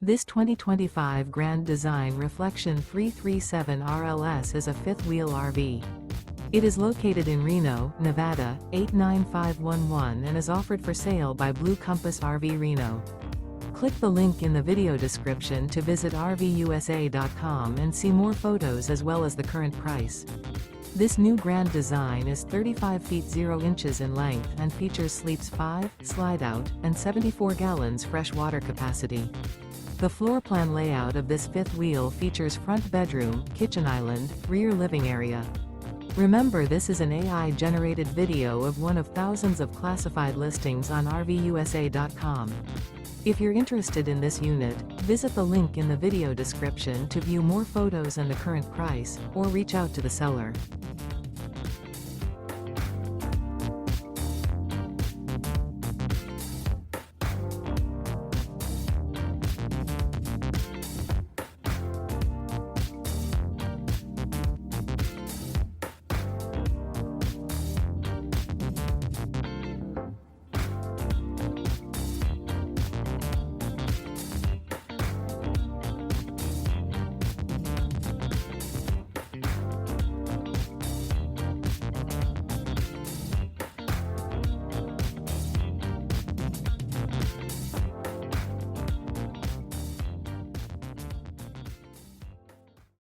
This 2025 Grand Design Reflection 337 RLS is a fifth-wheel RV. It is located in Reno, Nevada, 89511 and is offered for sale by Blue Compass RV Reno. Click the link in the video description to visit RVUSA.com and see more photos as well as the current price. This new Grand Design is 35 feet 0 inches in length and features sleeps 5, Slideout, and 74 gallons fresh water capacity. The floor plan layout of this fifth wheel features front bedroom, kitchen island, rear living area. Remember, this is an AI-generated video of one of thousands of classified listings on RVUSA.com. If you're interested in this unit, visit the link in the video description to view more photos and the current price, or reach out to the seller.